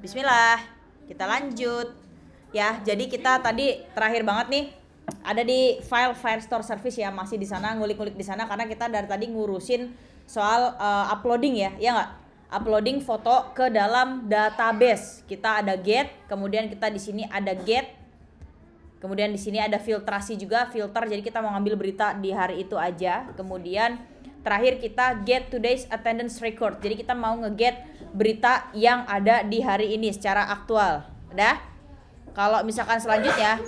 Bismillah, kita lanjut. Ya, jadi kita tadi terakhir banget nih ada di file Firestore Service ya, masih di sana ngulik-ngulik di sana karena kita dari tadi ngurusin soal uploading ya nggak? Uploading foto ke dalam database. Kita ada get, kemudian kita di sini ada get, kemudian di sini ada filtrasi juga, filter. Jadi kita mau ngambil berita di hari itu aja. Kemudian terakhir kita get today's attendance record. Jadi kita mau nge-get berita yang ada di hari ini secara aktual. Udah? Kalau misalkan selanjutnya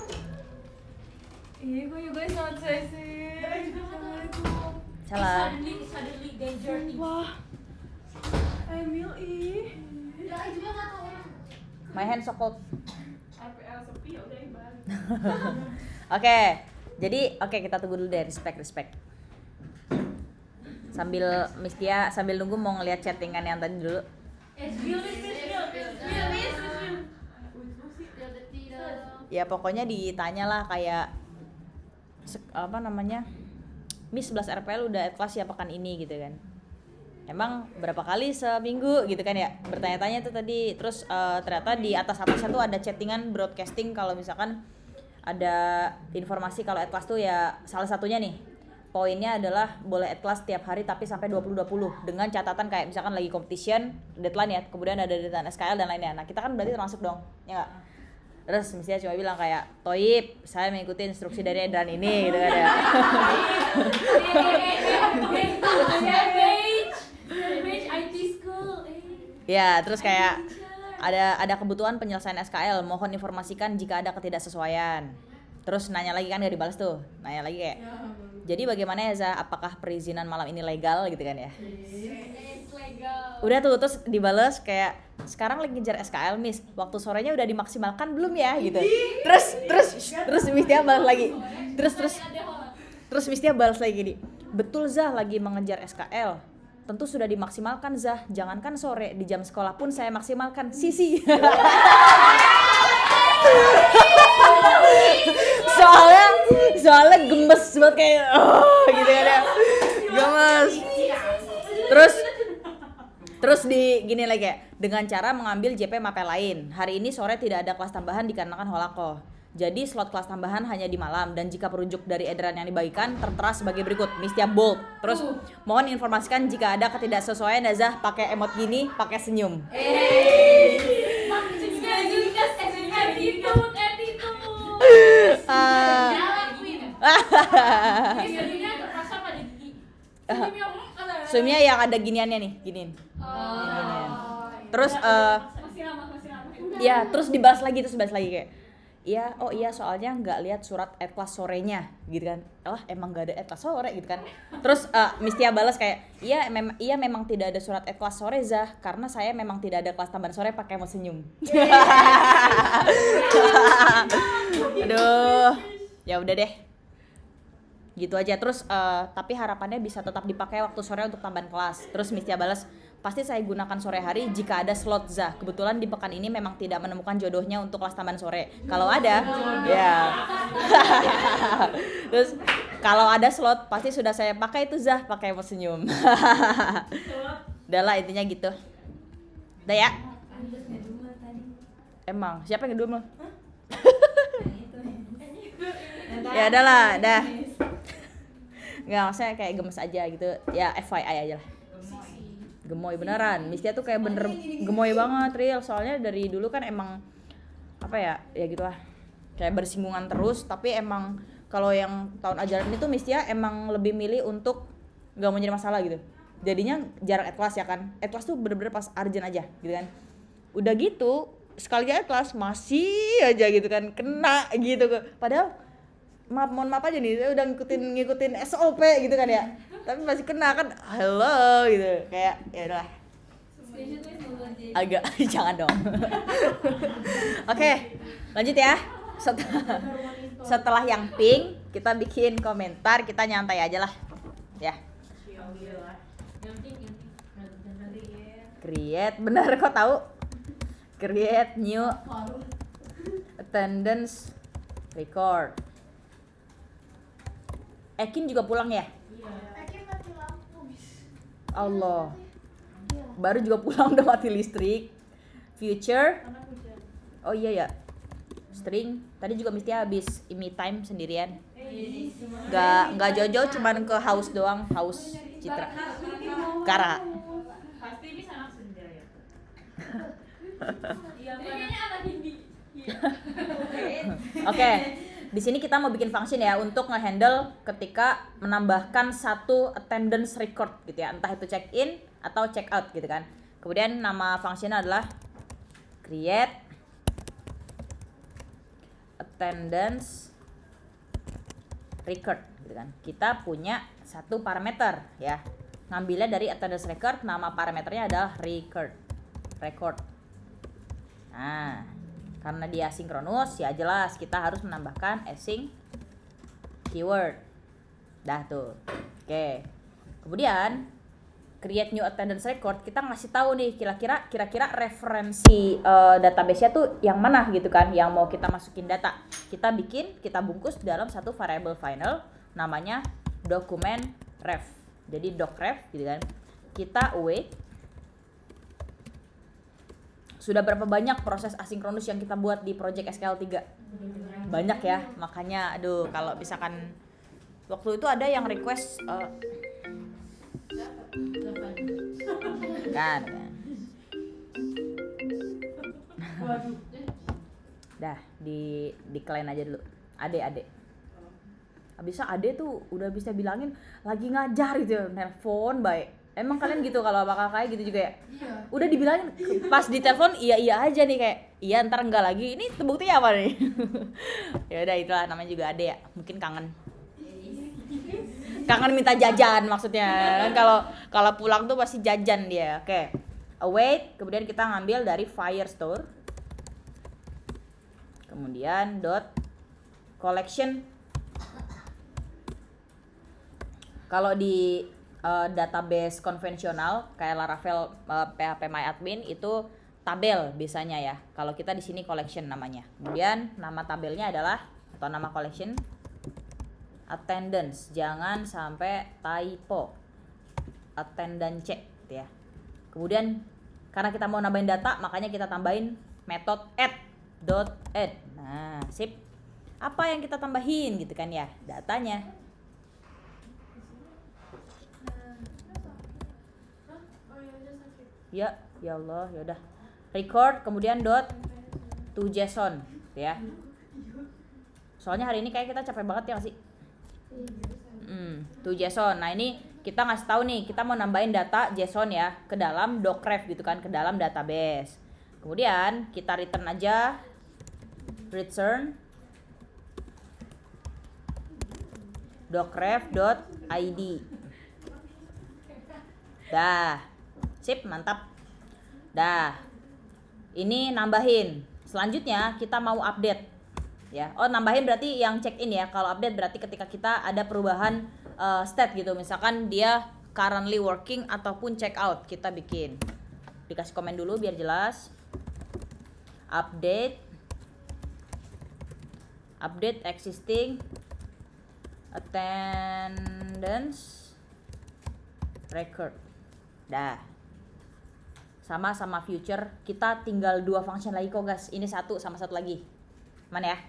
Kok you guys not sexy? Assalamualaikum. salah. Suddenly danger nih. Wah. Emil ih. Ya, juga nggak tahu orang. My hand so cold. RPL sepi udah balik. Oke. Jadi kita tunggu dulu deh, respect. Sambil Mistia sambil nunggu mau ngeliat chattingan yang tadi dulu. Ya pokoknya ditanya lah kayak apa namanya, Miss 11 RPL udah at kelas ya pekan ini gitu kan. Emang berapa kali seminggu gitu kan ya, bertanya-tanya tuh tadi. Terus ternyata di atas-atasnya tuh ada chattingan broadcasting kalau misalkan ada informasi kalau at kelas tuh ya salah satunya nih poinnya adalah boleh at kelas tiap hari tapi sampai 2020 dengan catatan kayak misalkan lagi competition deadline ya, kemudian ada deadline SKL dan lainnya. Nah kita kan berarti termasuk dong ya nggak? Terus misalnya cuma bilang kayak Toib, saya mengikuti instruksi dari Edran ini gitu kan ya. IT school. Ya, terus kayak ada kebutuhan penyelesaian SKL, mohon informasikan jika ada ketidaksesuaian. Terus nanya lagi kan gak dibalas tuh. Nanya lagi kayak, jadi bagaimana ya Zah, apakah perizinan malam ini legal gitu kan ya. Legal. Udah tuh, terus dibales kayak, sekarang lagi ngejar SKL Miss, waktu sorenya udah dimaksimalkan belum ya gitu. Terus Miss dia balas lagi. Terus Miss dia balas lagi gini, betul Zah lagi mengejar SKL. Tentu sudah dimaksimalkan Zah, jangankan sore, di jam sekolah pun saya maksimalkan. Sisi. soalnya gemes banget kayak gitu kan ya. Gemes. Terus di gini lagi kayak, dengan cara mengambil JP mapel lain. Hari ini sore tidak ada kelas tambahan dikarenakan holakoh. Jadi slot kelas tambahan hanya di malam dan jika perujuk dari edaran yang dibagikan tertera sebagai berikut. Mistia bold. Terus mohon informasikan jika ada ketidaksesuaian Zah pakai emot gini, pakai senyum. Senyumnya yang ada giniannya nih, giniin. Ginian. Terus Masih lama. ya, terus dibahas lagi kayak, iya, oh iya soalnya nggak lihat surat at kelas sorenya gitu kan. Emang nggak ada at kelas sore gitu kan. Terus Mistia balas kayak, iya memang tidak ada surat at kelas sore Zah, karena saya memang tidak ada kelas tambahan sore, pakai mau senyum. Aduh, ya udah deh. Gitu aja. Terus tapi harapannya bisa tetap dipakai waktu sore untuk tambahan kelas. Terus Mistia balas, pasti saya gunakan sore hari jika ada slot Zah. Kebetulan di pekan ini memang tidak menemukan jodohnya untuk kelas tambahan sore. Kalau ada, ya. Terus kalau ada slot pasti sudah saya pakai itu Zah, pakai mau senyum. Udah lah intinya gitu. Udah ya. Emang siapa yang ngedumel? Ya udahlah, dah. Nggak, maksudnya kayak gemes aja gitu. Ya FYI aja lah. Gemoy beneran. Mistia tuh kayak bener gemoy banget real. Soalnya dari dulu kan emang apa ya gitulah. Kayak bersinggungan terus, tapi emang kalau yang tahun ajaran ini tuh Mistia emang lebih milih untuk nggak mau jadi masalah gitu. Jadinya jarang at kelas ya kan. At kelas tuh bener-bener pas urgent aja gitu kan. Udah gitu sekali at kelas masih aja gitu kan kena gitu. Padahal mohon maaf aja nih, saya udah ngikutin SOP gitu kan ya, tapi masih kena kan, halo gitu, kayak ya udah agak jangan dong. Oke, lanjut ya. Setelah yang pink kita bikin komentar, kita nyantai aja lah ya. Create, bener kok tahu? Create new attendance record. Ekin juga pulang ya? Ekin mati lampu. Allah. Baru juga pulang udah mati listrik. future. Oh iya ya, string tadi juga mesti habis me time sendirian. Nggak Jojo, cuman ke house doang, house Citra. Kara. Pasti bisa anak senja ya. Iya, kayaknya anak Hindi. Oke, di sini kita mau bikin function ya untuk ngehandle ketika menambahkan satu attendance record gitu ya, entah itu check in atau check out gitu kan. Kemudian nama functionnya adalah create attendance record gitu kan. Kita punya satu parameter ya, ngambilnya dari attendance record, nama parameternya adalah record. Nah, karena dia sinkronus ya jelas kita harus menambahkan async keyword. Dah tuh. Oke. Kemudian create new attendance record, kita ngasih tahu nih kira-kira referensi database-nya tuh yang mana gitu kan, yang mau kita masukin data. Kita bungkus dalam satu variable final namanya document ref. Jadi docref gitu kan. Kita await. Sudah berapa banyak proses asinkronus yang kita buat di project SQL 3? Banyak ya, makanya aduh kalau misalkan waktu itu ada yang request kan. Dah di decline aja dulu. Ade. Abisnya Ade tuh udah bisa bilangin lagi ngajar gitu ya, nelpon baik. Emang kalian gitu kalau bakal kayak gitu juga ya? Iya. Udah dibilangin pas di telepon iya aja nih, kayak iya ntar enggak lagi. Ini buktinya apa nih? Ya udah itulah, namanya juga Ade ya. Mungkin kangen minta jajan maksudnya. Kalau pulang tuh pasti jajan dia. Oke. Await, kemudian kita ngambil dari Firestore. Kemudian dot collection. Kalau di database konvensional kayak Laravel, PHP MyAdmin itu tabel biasanya ya. Kalau kita di sini collection namanya. Kemudian nama tabelnya adalah atau nama collection attendance, jangan sampai typo. Attendance gitu ya. Kemudian karena kita mau nambahin data, makanya kita tambahin metode add. Nah, sip. Apa yang kita tambahin gitu kan ya? Datanya. Ya Allah, ya udah. Record kemudian dot to JSON ya. Soalnya hari ini kayak kita capek banget ya nggak sih? To JSON. Nah, ini kita ngasih tahu nih, kita mau nambahin data JSON ya ke dalam docref gitu kan, ke dalam database. Kemudian kita return aja return docref.id. Dah. Sip, mantap. Dah. Ini nambahin. Selanjutnya kita mau update ya. Oh, nambahin berarti yang check in ya. Kalau update berarti ketika kita ada perubahan state gitu. Misalkan dia currently working ataupun check out, kita bikin. Dikasih komen dulu biar jelas. Update existing attendance record. Dah. Sama future, kita tinggal 2 function lagi kok guys. Ini satu sama satu lagi. Mana ya?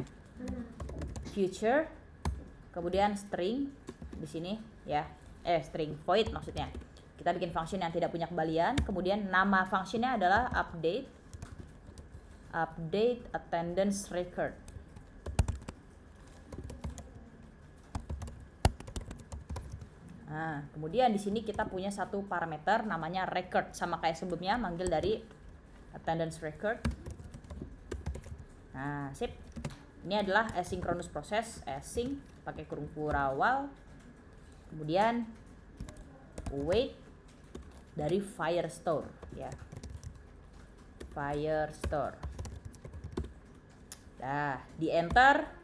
Future, kemudian string di sini ya. String void maksudnya. Kita bikin function yang tidak punya kembalian. Kemudian nama functionnya adalah update attendance record. Nah, kemudian di sini kita punya satu parameter namanya record, sama kayak sebelumnya manggil dari attendance record. Nah, sip. Ini adalah asynchronous process, async pakai kurung awal. Kemudian wait dari Firestore ya. Firestore. Nah, di enter,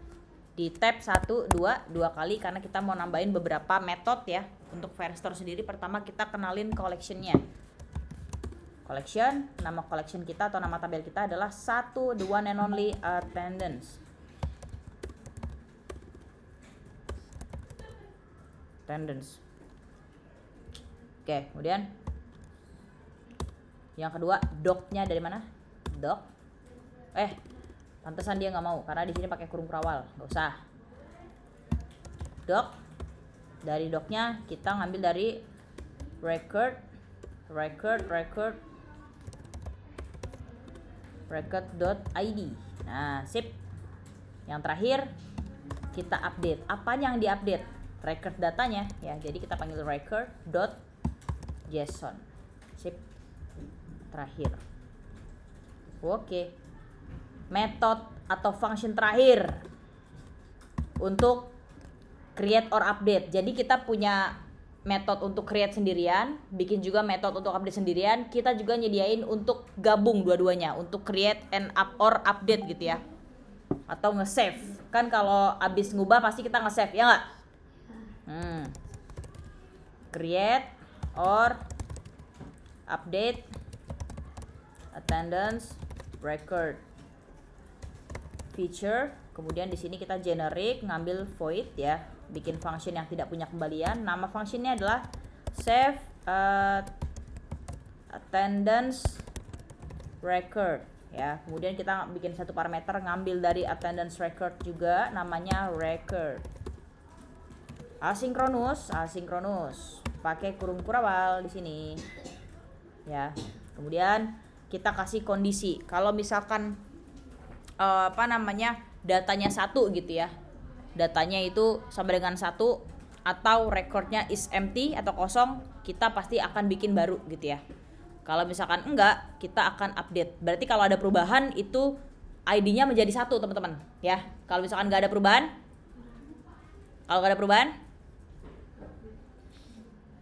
di tab 1, 2 kali karena kita mau nambahin beberapa metode ya. Untuk Firestore sendiri pertama kita kenalin collection-nya. Collection, nama collection kita atau nama tabel kita adalah the one and only attendance. Oke, kemudian yang kedua, doc-nya dari mana? doc. Pantesan dia nggak mau karena di sini pakai kurung kurawal, nggak usah. Doc, dari docnya kita ngambil dari record.id. Nah, sip. Yang terakhir kita update. Apanya yang diupdate? Record datanya ya. Jadi kita panggil record.json. Sip. Terakhir. Oke. Metode atau function terakhir untuk create or update. Jadi kita punya metode untuk create sendirian, bikin juga metode untuk update sendirian. Kita juga nyediain untuk gabung dua-duanya, untuk create and or update gitu ya. Atau nge-save. Kan kalau abis ngubah pasti kita nge-save, ya nggak? Create or update attendance record feature. Kemudian di sini kita generate, ngambil void ya, bikin function yang tidak punya kembalian. Nama functionnya adalah save attendance record ya. Kemudian kita bikin satu parameter, ngambil dari attendance record juga, namanya record. Asinkronus pakai kurung kurawal di sini ya. Kemudian kita kasih kondisi kalau misalkan datanya 1 gitu ya, datanya itu sama dengan 1 atau recordnya is empty atau kosong, kita pasti akan bikin baru gitu ya. Kalau misalkan enggak, kita akan update. Berarti kalau ada perubahan itu ID-nya menjadi 1 teman-teman ya. Kalau misalkan nggak ada perubahan,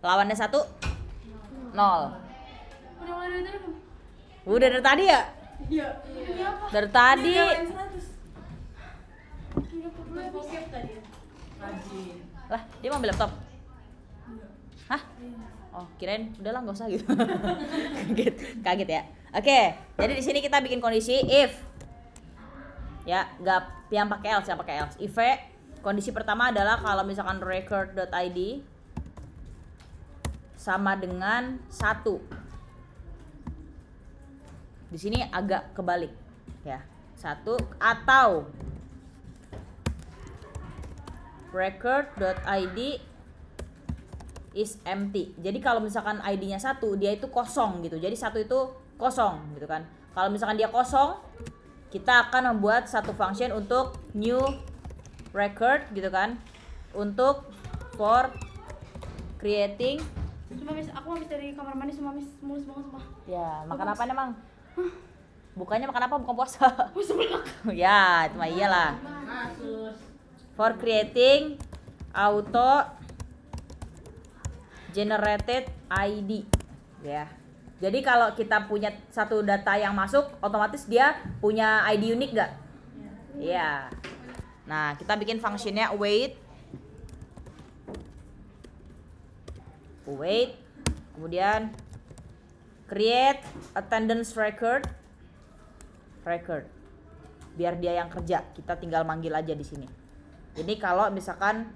lawannya 1 0. Udah dari tadi ya? Iya. Dari tadi. Lah, dia mau ambil laptop. Hah? Oh, kirain udahlah nggak usah gitu. Kaget ya. Oke, jadi di sini kita bikin kondisi if ya, nggak yang pakai else, if kondisi pertama adalah kalau misalkan record.id sama dengan 1. Di sini agak kebalik ya, 1 atau record.id is empty. Jadi kalau misalkan ID-nya 1, dia itu kosong gitu. Jadi 1 itu kosong gitu kan. Kalau misalkan dia kosong, kita akan membuat satu function untuk new record gitu kan. Untuk for creating. Cuma Miss, aku habis dari kamar mandi sama Miss, mulus banget sumpah. Ya, makan apa emang? Bukannya makan apa? Bukan puasa. Ya, itu mah iyalah. For creating auto generated ID ya. Jadi kalau kita punya satu data yang masuk, otomatis dia punya ID unik gak? Iya. Nah, kita bikin functionnya wait, kemudian create attendance record, biar dia yang kerja, kita tinggal manggil aja di sini. Jadi kalau misalkan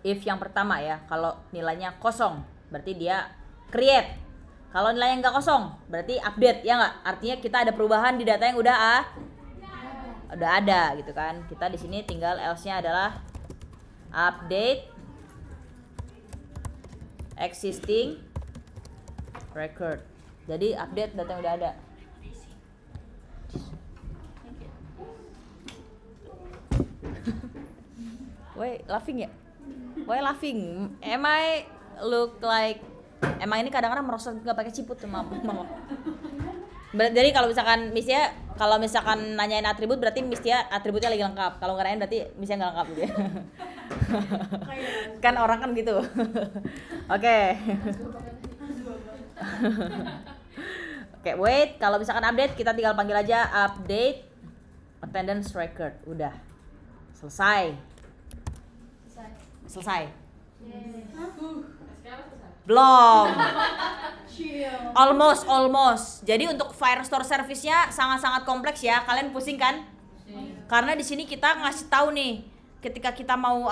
if yang pertama ya, kalau nilainya kosong berarti dia create. Kalau nilainya nggak kosong berarti update, ya nggak? Artinya kita ada perubahan di data yang udah ada gitu kan. Kita di sini tinggal else-nya adalah update existing record. Jadi update data yang udah ada. Why laughing ya? Why laughing? Am I look like? Emang ini kadang-kadang merosot nggak pakai ciput tuh mama. Jadi kalau misalkan Miss-nya, kalau misalkan nanyain atribut berarti Miss-nya atributnya lagi lengkap. Kalau nggak nanyain berarti Miss-nya nggak lengkap gitu ya. Kan orang kan gitu. Oke. Oke, wait. Kalau misalkan update kita tinggal panggil aja update attendance record. Udah. Selesai. Belum. Almost. Jadi untuk Firestore service-nya sangat-sangat kompleks ya. Kalian pusing kan? Karena di sini kita ngasih tahu nih ketika kita mau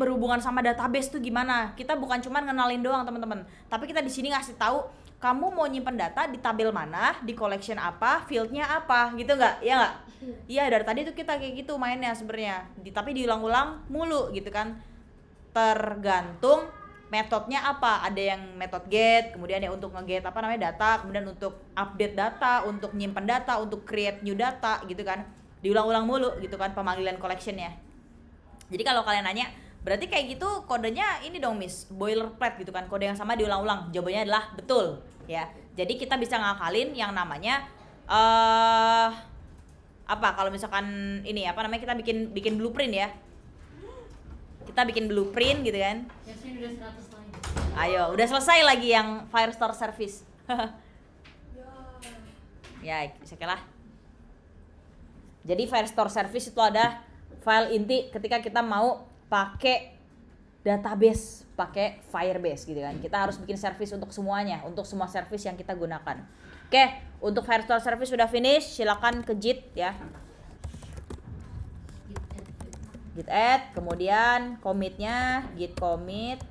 berhubungan sama database tuh gimana. Kita bukan cuma ngenalin doang teman-teman, tapi kita di sini ngasih tahu kamu mau nyimpen data di tabel mana, di collection apa, fieldnya apa, gitu nggak? Ya nggak? Iya, dari tadi tuh kita kayak gitu mainnya sebenarnya. Tapi diulang-ulang mulu gitu kan. Tergantung metodenya apa. Ada yang metode get, kemudian ya untuk nge-get data, kemudian untuk update data, untuk nyimpen data, untuk create new data gitu kan. Diulang-ulang mulu gitu kan pemanggilan collectionnya. Jadi kalau kalian nanya, berarti kayak gitu kodenya ini dong Miss, boilerplate gitu kan, kode yang sama diulang-ulang. Jawabannya adalah betul ya. Jadi kita bisa ngakalin yang namanya kalau misalkan ini kita bikin blueprint ya. Kita bikin blueprint gitu kan. Yasmin udah 100 lagi. Ayo, udah selesai lagi yang Firestore service. Ya, sekilah. Jadi Firestore service itu ada file inti ketika kita mau pakai database, pakai Firebase gitu kan. Kita harus bikin service untuk semuanya, untuk semua service yang kita gunakan. Oke, untuk Firestore service sudah finish, silakan ke Git ya. Git add, kemudian commitnya, git commit,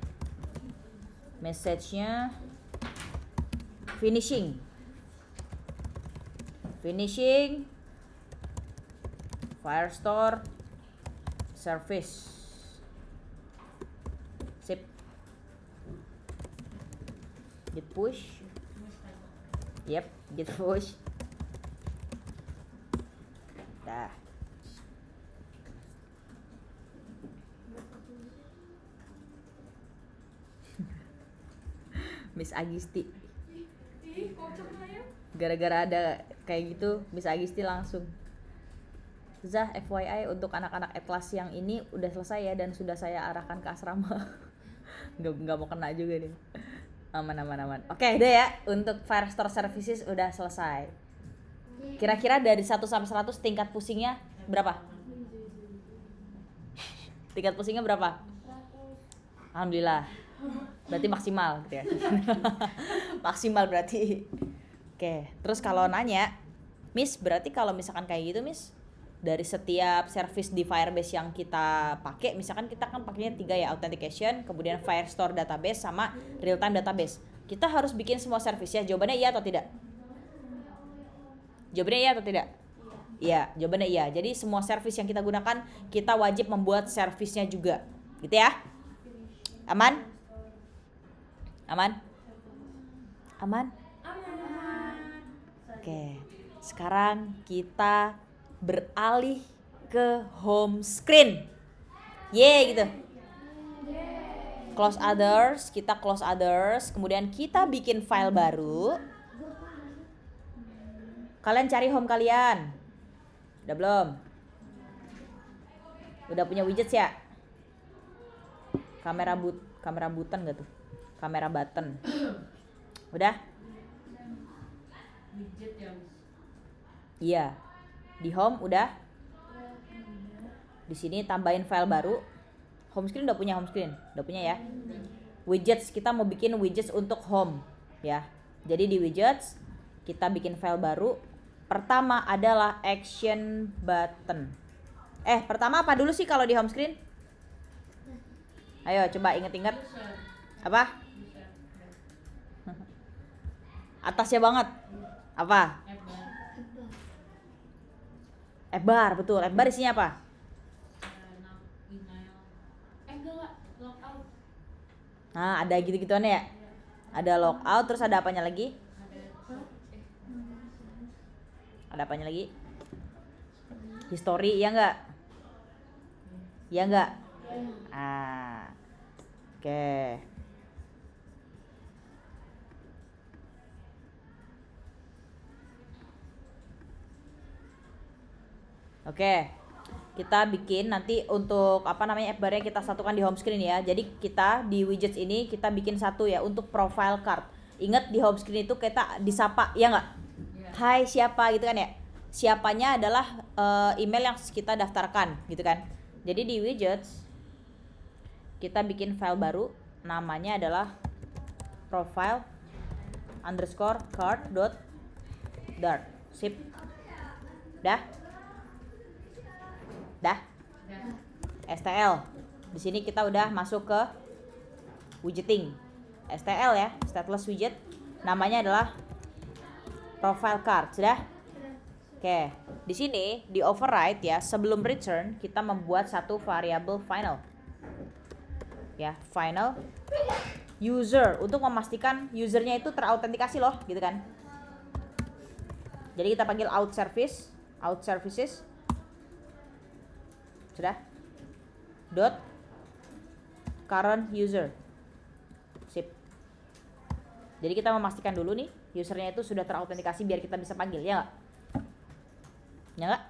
message-nya, finishing, Firestore service, sip, git push, yep, git push, dah. Miss Agisti. Gara-gara ada kayak gitu, Miss Agisti langsung. Zah, FYI untuk anak-anak Atlas yang ini udah selesai ya dan sudah saya arahkan ke asrama. Nggak mau kena juga nih. Aman. Oke, udah ya. Untuk Firestore Services udah selesai. Kira-kira dari 1 sampai 100 tingkat pusingnya berapa? Tingkat pusingnya berapa? Alhamdulillah. Berarti maksimal gitu ya. Maksimal berarti. Oke, terus kalau nanya, Miss, berarti kalau misalkan kayak gitu, Miss, dari setiap service di Firebase yang kita pakai, misalkan kita kan pakainya 3 ya, authentication, kemudian Firestore database sama real time database. Kita harus bikin semua service ya. Jawabannya iya atau tidak? Jawabannya iya atau tidak? Iya, jawabannya iya. Jadi semua service yang kita gunakan, kita wajib membuat service-nya juga. Gitu ya? Aman? Aman? Oke, sekarang kita beralih ke home screen. Yeay gitu. Close others, kita close others, kemudian kita bikin file baru. Kalian cari home kalian. Udah belum? Udah punya widgets ya? Kamera button gak tuh? Kamera button. Udah? Widget ya. Iya. Di home udah. Di sini tambahin file baru. Home screen udah punya ya. Widgets, kita mau bikin widgets untuk home ya. Jadi di widgets kita bikin file baru. Pertama adalah action button. Pertama apa dulu sih kalau di home screen? Ayo coba inget-inget. Apa? Atasnya banget. Apa? F-bar, betul. F-bar isinya apa? Logout. Nah, ada gitu-gituan ya. Ada logout, terus ada apanya lagi? Ada apanya lagi? History, iya enggak? Iya enggak? Oke. Oke, kita bikin nanti untuk F-bar-nya kita satukan di home screen ya. Jadi kita di widgets ini kita bikin satu ya untuk profile card. Ingat di home screen itu kita disapa, ya nggak? Yeah. Hai siapa gitu kan ya? Siapanya adalah email yang kita daftarkan gitu kan. Jadi di widgets kita bikin file baru, namanya adalah profile_card.dart. Sip. Dah? STL. Di sini kita udah masuk ke widgeting. STL ya, stateless widget. Namanya adalah profile card. Sudah? Oke. Di sini di override ya, sebelum return kita membuat satu variabel final. Ya, final user untuk memastikan usernya itu terautentikasi loh, gitu kan. Jadi kita panggil out services. Sudah? Dot current user. Sip. Jadi kita memastikan dulu nih usernya itu sudah terautentikasi biar kita bisa panggil, ya nggak? Ya nggak?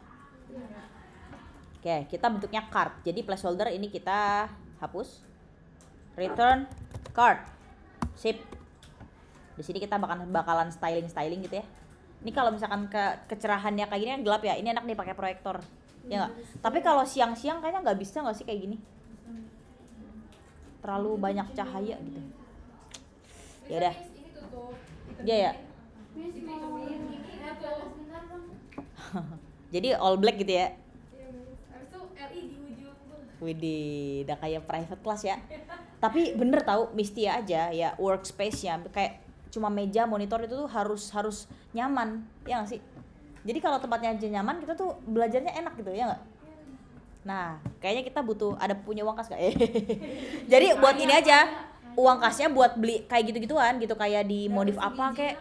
Oke, kita bentuknya card. Jadi placeholder ini kita hapus. Return card. Sip. Di sini kita bakalan styling gitu ya. Ini kalau misalkan kecerahannya kayak gini kan gelap ya. Ini enak nih pakai proyektor. Ya nggak? Tapi kalau siang-siang kayaknya nggak bisa nggak sih kayak gini? Terlalu banyak cahaya gitu. Ya udah. Iya ya. Jadi all black gitu ya. Widih, udah kayak private class ya. Tapi bener tahu Mistia aja ya workspace-nya kayak cuma meja, monitor itu tuh harus nyaman, ya nggak sih? Jadi kalau tempatnya aja nyaman, kita tuh belajarnya enak gitu, ya nggak? Nah, kayaknya kita butuh ada punya uang kas nggak? Jadi buat ini aja, uang kasnya buat beli kayak gitu-gituan gitu, kayak di modif apa kayak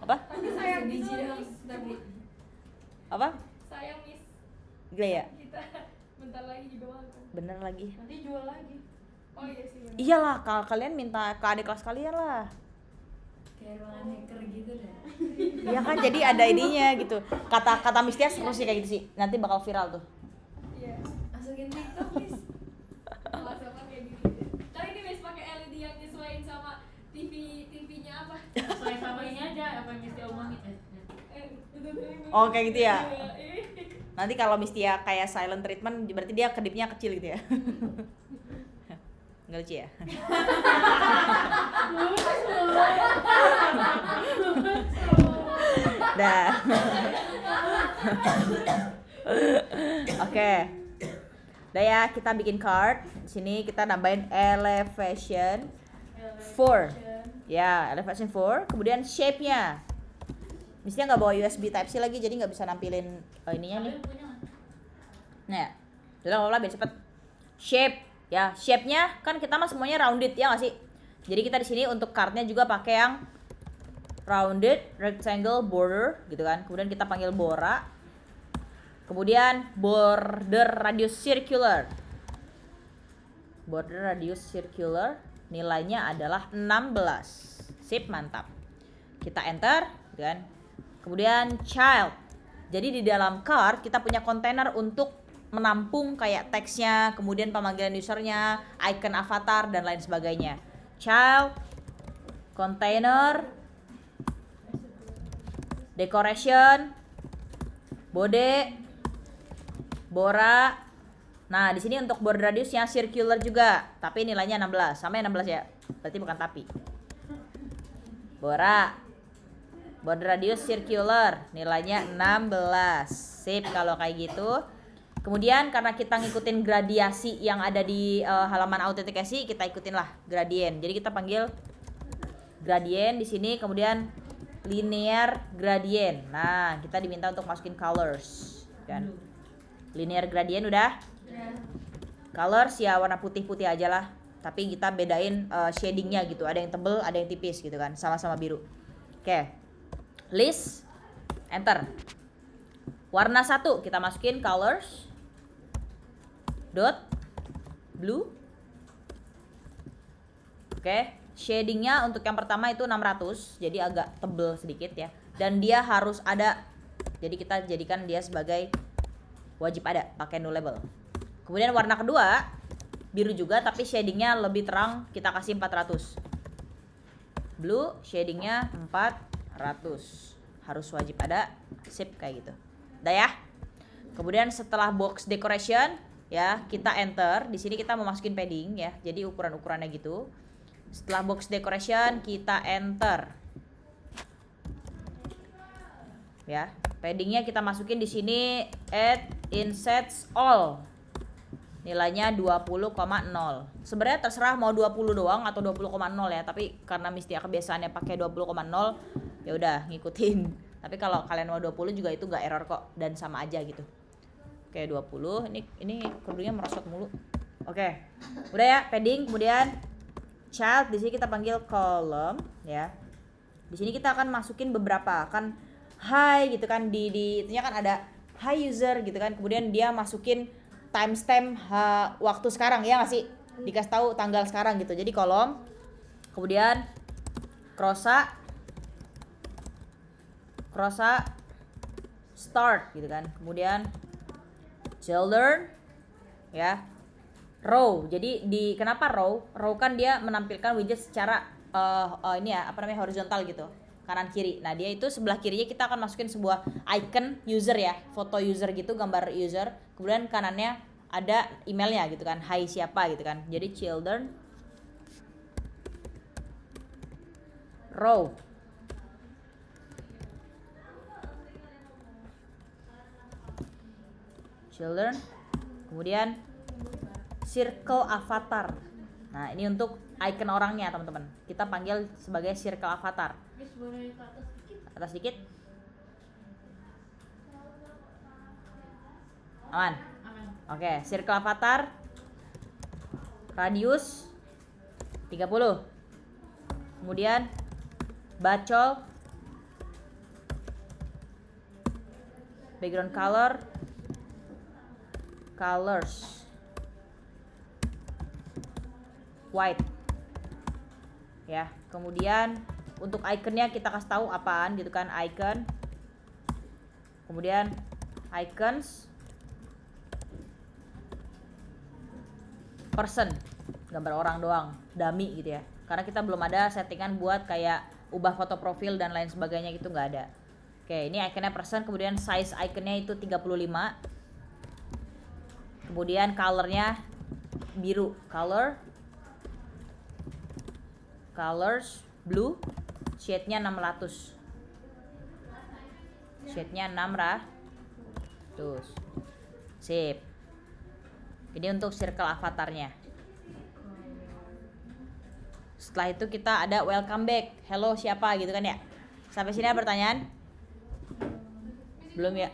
apa? Sayang biji tapi Apa? sayang Miss. Gila ya? Kita bentar lagi juga makan. Bener lagi. Nanti jual lagi. Oh iya sih. Bener. Iyalah, kalau kalian minta ke adik kelas kalian lah. Kayak ruangan hacker gitu deh. Iya kan, jadi ada ininya gitu. Kata Mistia seru sih kayak gitu sih. Nanti bakal viral tuh. Iya. Masukin TikTok Miss. Sama kayak gitu. Tapi ini Miss pakai LED yang nyesuaiin sama TV-nya apa? Sesuai sama ini aja apa yang Miss omongin. Oh, kayak gitu ya. Iya. Nanti kalau Mistia kayak silent treatment berarti dia kedipnya kecil gitu ya. Nggak lucu ya? Dah. Oke. Udah ya, kita bikin card. Di sini kita nambahin elevation 4. Ya, elevation 4. Kemudian shape-nya. Misalnya nggak bawa USB Type-C lagi, jadi nggak bisa nampilin ininya nih. Nah, udah nggak apa-apa, biar cepet. Shape, ya shape-nya kan kita mah semuanya rounded ya nggak sih? Jadi kita di sini untuk card-nya juga pakai yang rounded rectangle border gitu kan. Kemudian kita panggil Bora. Kemudian border radius circular. Border radius circular nilainya adalah 16. Sip, mantap. Kita enter gitu kan. Kemudian child. Jadi di dalam card kita punya kontainer untuk menampung kayak teksnya, kemudian pemanggilan usernya, icon avatar dan lain sebagainya. Child, container, decoration, bode, Bora. Nah, di sini untuk border radiusnya circular juga, tapi nilainya 16. Sama ya 16 ya? Berarti bukan tapi. Bora. Border radius circular, nilainya 16. Sip kalau kayak gitu. Kemudian karena kita ngikutin gradiasi yang ada di halaman autentikasi, kita ikutin lah gradient. Jadi kita panggil gradient di sini, kemudian linear gradient. Nah, kita diminta untuk masukin colors kan. Linear gradient udah. Colors ya warna putih-putih aja lah. Tapi kita bedain shadingnya gitu. Ada yang tebel, ada yang tipis gitu kan. Sama-sama biru. Oke. List, enter. Warna 1 kita masukin colors dot blue. Oke, shadingnya untuk yang pertama itu 600, jadi agak tebel sedikit ya. Dan dia harus ada, jadi kita jadikan dia sebagai wajib ada, pakai nullable. Kemudian warna kedua biru juga, tapi shadingnya lebih terang, kita kasih 400. Blue, shadingnya 400, harus wajib ada. Sip kayak gitu. Udah ya. Kemudian setelah box decoration ya, kita enter. Di sini kita mau masukin padding ya. Jadi ukuran-ukurannya gitu. Setelah box decoration kita enter. Ya, paddingnya kita masukin di sini add insets all. nilainya 20,0. Sebenarnya terserah mau 20 doang atau 20,0 ya, tapi karena Mistia kebiasaannya pakai 20,0 ya udah ngikutin. Tapi kalau kalian mau 20 juga itu gak error kok dan sama aja gitu. Oke, 20. Ini kerudungnya merosot mulu. Oke. Udah ya, padding. Kemudian child, di sini kita panggil column ya. Di sini kita akan masukin beberapa kan hi gitu kan, di itunya kan ada hi user gitu kan. Kemudian dia masukin timestamp waktu sekarang ya nggak sih, dikasih tahu tanggal sekarang gitu. Jadi kolom, kemudian krosa start gitu kan. Kemudian children ya, row. Jadi kenapa row kan dia menampilkan widget secara ini ya, apa namanya, horizontal gitu, kanan kiri. Nah dia itu sebelah kirinya kita akan masukin sebuah icon user ya, foto user gitu, gambar user. Kemudian kanannya ada emailnya gitu kan, hai siapa gitu kan. Jadi children row. Children, kemudian circle avatar. Nah ini untuk icon orangnya teman-teman, kita panggil sebagai circle avatar. Miss boleh ke atas dikit? Atas dikit. Aman? Aman. Oke, circle avatar radius 30. Kemudian bacol background colors white ya. Kemudian untuk iconnya kita kasih tahu apaan gitu kan, icon. Kemudian icons person, gambar orang doang, dummy gitu ya, karena kita belum ada settingan buat kayak ubah foto profil dan lain sebagainya gitu, nggak ada. Oke, ini iconnya person. Kemudian size iconnya itu 35. Kemudian colornya biru, colors blue, shade-nya 600. Shade-nya 600. Sip. Ini untuk circle avatarnya. Setelah itu kita ada welcome back, hello siapa gitu kan ya. Sampai sini ada pertanyaan? Belum ya?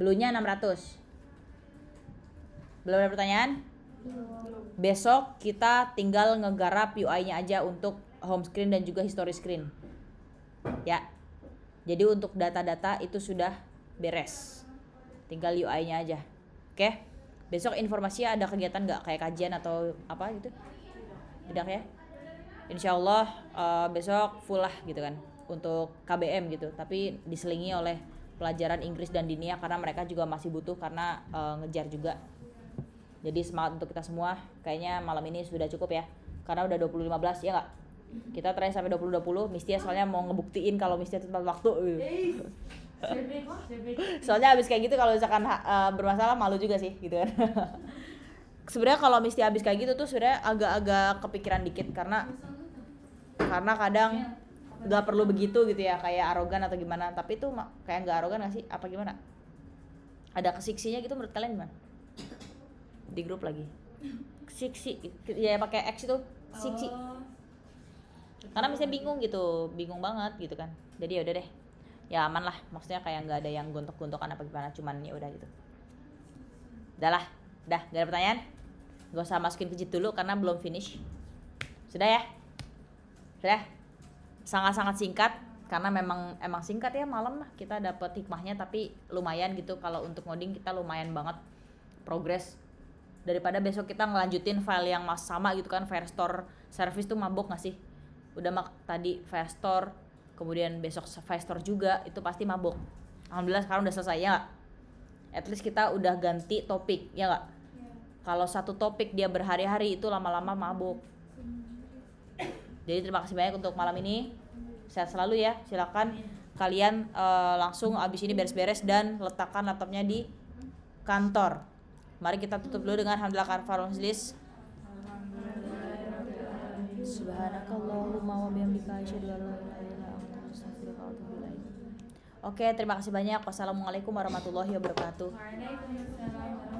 Bluenya 600. Belum ada pertanyaan? Besok kita tinggal ngegarap UI-nya aja untuk home screen dan juga history screen. Ya. Jadi untuk data-data itu sudah beres. Tinggal UI-nya aja. Oke. Besok informasinya ada kegiatan nggak, kayak kajian atau apa gitu? Tidak ya? Insya Allah besok full lah gitu kan untuk KBM gitu. Tapi diselingi oleh pelajaran Inggris dan Dinia karena mereka juga masih butuh karena ngejar juga. Jadi semangat untuk kita semua. Kayaknya malam ini sudah cukup ya. Karena udah 20.15 ya nggak? Kita try sampai 20.20. Mistia soalnya mau ngebuktiin kalau Mistia tepat waktu. Soalnya abis kayak gitu kalau misalkan bermasalah malu juga sih gitu kan. Sebenarnya kalau Mistia abis kayak gitu tuh sebenarnya agak-agak kepikiran dikit karena kadang nggak perlu begitu gitu ya, kayak arogan atau gimana. Tapi tuh kayak nggak arogan nggak sih? Apa gimana? Ada kesiksinya gitu menurut kalian gimana? Di grup lagi siksi ya, pakai X itu siksi. Karena misalnya bingung banget gitu kan. Jadi ya udah deh, ya aman lah, maksudnya kayak nggak ada yang gontok-gontokan apa gimana, cuman ya udah gitu. Udah gak ada pertanyaan, gak usah masukin ke Jit dulu karena belum finish. Sudah ya, sudah sangat-sangat singkat karena emang singkat ya. Malam lah kita dapat hikmahnya, tapi lumayan gitu. Kalau untuk ngoding kita lumayan banget progress daripada besok kita ngelanjutin file yang sama gitu kan. Firestore service tuh mabok gak sih? Udah tadi Firestore, kemudian besok Firestore juga, itu pasti mabok. Alhamdulillah sekarang udah selesai ya gak? At least kita udah ganti topik ya gak? Kalau satu topik dia berhari-hari itu lama-lama mabuk. Jadi terima kasih banyak untuk malam ini. Sehat selalu ya. Silakan kalian langsung abis ini beres-beres dan letakkan laptopnya di kantor. Mari kita tutup dulu dengan hamdalah kafarul majlis. Subhanakallahumma wa bihamdika asyhadu an la ilaha illa anta astaghfiruka wa atubu ilaik. Oke, terima kasih banyak. Wassalamualaikum warahmatullahi wabarakatuh. Waalaikumsalam.